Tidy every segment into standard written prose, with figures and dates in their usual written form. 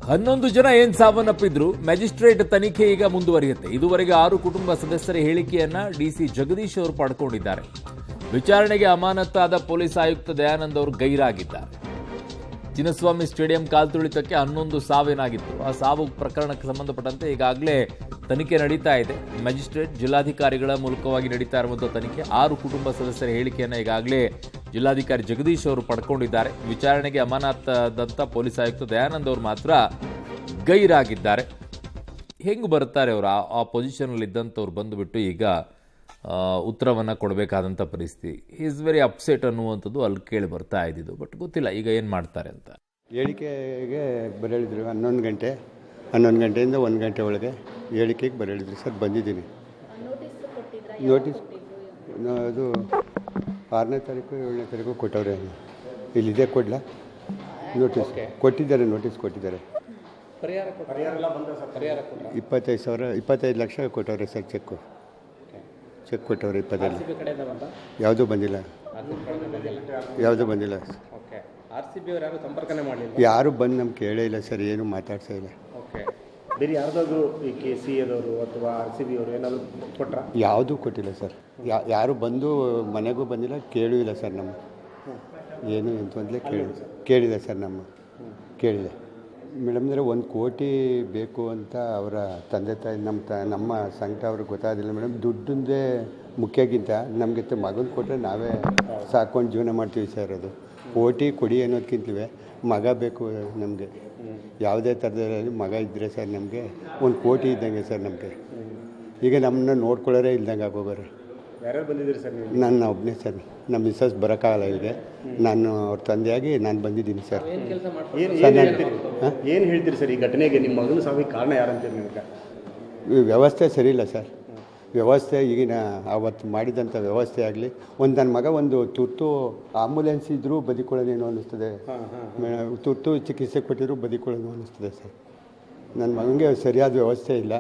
11 ಜನ ಏನ್ ಸಾವನ್ನಪ್ಪಿದ್ರು ಮ್ಯಾಜಿಸ್ಟ್ರೇಟ್ ತನಿಖೆ ಈಗ ಮುಂದುವರಿಯುತ್ತೆ. ಇದುವರೆಗೆ 6 ಕುಟುಂಬ ಸದಸ್ಯರ ಹೇಳಿಕೆಯನ್ನ ಡಿಸಿ ಜಗದೀಶ್ ಅವರು ಪಡ್ಕೊಂಡಿದ್ದಾರೆ. ವಿಚಾರಣೆಗೆ ಅಮಾನತಾದ ಪೊಲೀಸ್ ಆಯುಕ್ತ ದಯಾನಂದ್ ಅವರು ಗೈರಾಗಿದ್ದಾರೆ. ಚಿನ್ನಸ್ವಾಮಿ ಸ್ಟೇಡಿಯಂ ಕಾಲ್ತುಳಿತಕ್ಕೆ 11 ಸಾವಿನಾಗಿತ್ತು. ಆ ಸಾವು ಪ್ರಕರಣಕ್ಕೆ ಸಂಬಂಧಪಟ್ಟಂತೆ ಈಗಾಗಲೇ ತನಿಖೆ ನಡೀತಾ ಇದೆ. ಮ್ಯಾಜಿಸ್ಟ್ರೇಟ್ ಜಿಲ್ಲಾಧಿಕಾರಿಗಳ ಮೂಲಕವಾಗಿ ನಡೀತಾ ಇರುವಂತಹ ತನಿಖೆ. 6 ಕುಟುಂಬ ಸದಸ್ಯರ ಹೇಳಿಕೆಯನ್ನು ಈಗಾಗಲೇ ಜಿಲ್ಲಾಧಿಕಾರಿ ಜಗದೀಶ್ ಅವರು ಪಡ್ಕೊಂಡಿದ್ದಾರೆ. ವಿಚಾರಣೆಗೆ ಅಮಾನತಾದಂಥ ಪೊಲೀಸ್ ಆಯುಕ್ತ ದಯಾನಂದ್ ಅವರು ಮಾತ್ರ ಗೈರಾಗಿದ್ದಾರೆ. ಹೆಂಗೆ ಬರ್ತಾರೆ ಅವರು? ಆ ಪೊಸಿಷನಲ್ಲಿ ಇದ್ದಂಥವ್ರು ಬಂದುಬಿಟ್ಟು ಈಗ ಉತ್ತರವನ್ನು ಕೊಡಬೇಕಾದಂಥ ಪರಿಸ್ಥಿತಿ. ಈಸ್ ವೆರಿ ಅಪ್ಸೆಟ್ ಅನ್ನುವಂಥದ್ದು ಅಲ್ಲಿ ಕೇಳಿ ಬರ್ತಾ ಇದ್ದಿದ್ದು. ಬಟ್ ಗೊತ್ತಿಲ್ಲ ಈಗ ಏನು ಮಾಡ್ತಾರೆ ಅಂತ. ಹೇಳಿಕೆಗೆ ಬರೆಳಿದ್ರು 11 ಗಂಟೆಯಿಂದ 1 ಗಂಟೆ ಒಳಗೆ ಹೇಳಿಕೆಗೆ ಬರೆಳಿದ್ರು ಸರ್. ಬಂದಿದ್ದೀನಿ. ನೋಟಿಸ್ ಅದು 6ನೇ ತಾರೀಕು 7ನೇ ತಾರೀಕು ಕೊಟ್ಟವ್ರೆ. ಇಲ್ಲಿದೆ ಕೊಡಲ ನೋಟಿಸ್ ಕೊಟ್ಟಿದ್ದಾರೆ. ನೋಟಿಸ್ ಕೊಟ್ಟಿದ್ದಾರೆ. 25 ಲಕ್ಷ ಕೊಟ್ಟವ್ರೆ ಸರ್. ಚೆಕ್ ಕೊಟ್ಟವ್ರೆ. 25 ಯಾವುದೂ ಬಂದಿಲ್ಲ. ಯಾರು ಬಂದು ನಮ್ಗೆ ಕೇಳೇ ಇಲ್ಲ ಸರ್. ಏನು ಮಾತಾಡ್ತಾ ಇಲ್ಲ. ಬೇರೆ ಯಾರ್ದಾದ್ರು ಈ KC ಅವರು ಅಥವಾ RCB ಅವರು ಏನಾದರೂ ಕೊಟ್ಟರೆ? ಯಾವುದೂ ಕೊಟ್ಟಿಲ್ಲ ಸರ್. ಯಾರು ಬಂದು ಮನೆಗೂ ಬಂದಿಲ್ಲ, ಕೇಳೂ ಇಲ್ಲ ಸರ್. ನಮ್ಮ ಏನು ಅಂತಂದಲೇ ಕೇಳಿದೆ ಸರ್. ಕೇಳಿದೆ ಮೇಡಮ್ನವರೆ. 1 ಕೋಟಿ ಬೇಕು ಅಂತ ಅವರ ತಂದೆ ತಾಯಿ ನಮ್ಮ ಸಂಕಟ ಅವ್ರಿಗೆ ಗೊತ್ತಾಗಿಲ್ಲ ಮೇಡಮ್. ದುಡ್ಡಿಂದೇ ಮುಖ್ಯಕ್ಕಿಂತ ನಮಗೆ ಮಗನ ಕೊಟ್ಟರೆ ನಾವೇ ಸಾಕೊಂಡು ಜೀವನ ಮಾಡ್ತೀವಿ ಸರ್. ಅದು ಕೋಟಿ ಕೊಡಿ ಅನ್ನೋದಕ್ಕಿಂತಲೇ ಮಗ ಬೇಕು ನಮಗೆ. ಯಾವುದೇ ಥರದಲ್ಲಿ ಮಗ ಇದ್ದರೆ ಸರ್ ನಮಗೆ 1 ಕೋಟಿ ಇದ್ದಂಗೆ ಸರ್. ನಮಗೆ ಈಗ ನಮ್ಮನ್ನ ನೋಡ್ಕೊಳ್ಳೋರೇ ಇಲ್ದಂಗೆ ಆಗೋಗೋರೆ. ಯಾರ್ಯಾರು ಬಂದಿದ್ದೀರಿ ಸರ್? ನಾನು ಒಬ್ಬನೇ ಸರ್. ನಮ್ಮ ಮಿಸ್ಸಸ್ ಬರೋಕ್ಕಾಗಲ್ಲ ಇಲ್ಲಿಗೆ. ನಾನು ಅವ್ರ ತಂದೆಯಾಗಿ ನಾನು ಬಂದಿದ್ದೀನಿ ಸರ್. ಏನು ಹೇಳ್ತೀರಿ ಸರ್ ಈ ಘಟನೆಗೆ? ನಿಮ್ಮ ಮಗನ ಸಾವಿಗೆ ಕಾರಣ ಯಾರಂತೀರಿ ನಿಮಗೆ? ವ್ಯವಸ್ಥೆ ಸರಿ ಇಲ್ಲ ಸರ್. ವ್ಯವಸ್ಥೆ ಈಗಿನ ಅವತ್ತು ಮಾಡಿದಂಥ ವ್ಯವಸ್ಥೆ ಆಗಲಿ, ನನ್ನ ಮಗ ಒಂದು ತುರ್ತು ಆಂಬುಲೆನ್ಸ್ ಇದ್ದರೂ ಬದುಕೊಳ್ಳೋದೇನೋ ಅನ್ನಿಸ್ತದೆ. ತುರ್ತು ಚಿಕಿತ್ಸೆ ಕೊಟ್ಟಿದ್ರು ಬದುಕೊಳ್ಳೋದು ಅನ್ನಿಸ್ತದೆ ಸರ್. ನನ್ನ ಮಗನಿಗೆ ಸರಿಯಾದ ವ್ಯವಸ್ಥೆ ಇಲ್ಲ.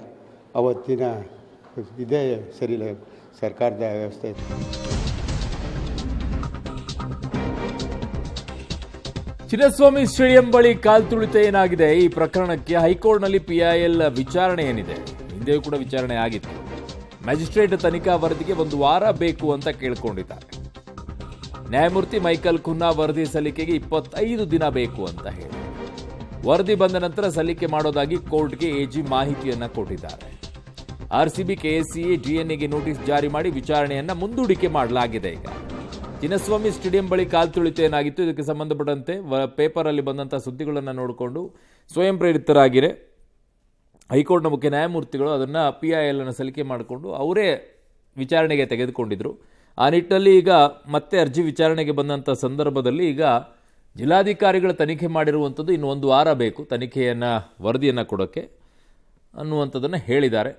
ಅವತ್ತಿನ ಇದೇ ಸರಿ ಇಲ್ಲ ಸರ್ಕಾರದ ವ್ಯವಸ್ಥೆ. ಚಿನ್ನಸ್ವಾಮಿ ಸ್ಟೇಡಿಯಂ ಬಳಿ ಕಾಲ್ತುಳಿತ ಏನಾಗಿದೆ? ಈ ಪ್ರಕರಣಕ್ಕೆ ಹೈಕೋರ್ಟ್ನಲ್ಲಿ PIL ವಿಚಾರಣೆ ಏನಿದೆ, ಹಿಂದೆಯೂ ಕೂಡ ವಿಚಾರಣೆ ಆಗಿತ್ತು. ಮ್ಯಾಜಿಸ್ಟ್ರೇಟ್ ತನಿಖಾ ವರದಿಗೆ 1 ವಾರ ಬೇಕು ಅಂತ ಕೇಳ್ಕೊಂಡಿದ್ದಾರೆ. ನ್ಯಾಯಮೂರ್ತಿ ಮೈಕಲ್ ಖುನ್ನಾ ವರದಿ ಸಲ್ಲಿಕೆಗೆ 25 ದಿನ ಬೇಕು ಅಂತ ಹೇಳಿ ವರದಿ ಬಂದ ನಂತರ ಸಲ್ಲಿಕೆ ಮಾಡೋದಾಗಿ ಕೋರ್ಟ್ಗೆ AG ಮಾಹಿತಿಯನ್ನ ಕೊಟ್ಟಿದ್ದಾರೆ. RCB KSCA DNA ನೋಟಿಸ್ ಜಾರಿ ಮಾಡಿ ವಿಚಾರಣೆಯನ್ನ ಮುಂದೂಡಿಕೆ ಮಾಡಲಾಗಿದೆ. ಈಗ ಚಿನ್ನಸ್ವಾಮಿ ಸ್ಟೇಡಿಯಂ ಬಳಿ ಕಾಲ್ತುಳಿತ ಏನಾಗಿತ್ತು, ಇದಕ್ಕೆ ಸಂಬಂಧಪಟ್ಟಂತೆ ಪೇಪರ್ ಅಲ್ಲಿ ಬಂದಂತಹ ಸುದ್ದಿಗಳನ್ನು ನೋಡಿಕೊಂಡು ಸ್ವಯಂ ಪ್ರೇರಿತರಾಗಿರೆ ಹೈಕೋರ್ಟ್ನ ಮುಖ್ಯ ನ್ಯಾಯಮೂರ್ತಿಗಳು ಅದನ್ನು PIL ಅನ್ನು ಸಲ್ಲಿಕೆ ಮಾಡಿಕೊಂಡು ಅವರೇ ವಿಚಾರಣೆಗೆ ತೆಗೆದುಕೊಂಡಿದ್ರು. ಆ ನಿಟ್ಟಿನಲ್ಲಿ ಈಗ ಮತ್ತೆ ಅರ್ಜಿ ವಿಚಾರಣೆಗೆ ಬಂದಂಥ ಸಂದರ್ಭದಲ್ಲಿ ಈಗ ಜಿಲ್ಲಾಧಿಕಾರಿಗಳ ತನಿಖೆ ಮಾಡಿರುವಂಥದ್ದು ಇನ್ನು 1 ವಾರ ಬೇಕು ತನಿಖೆಯನ್ನು ವರದಿಯನ್ನು ಕೊಡೋಕ್ಕೆ ಅನ್ನುವಂಥದ್ದನ್ನು ಹೇಳಿದ್ದಾರೆ.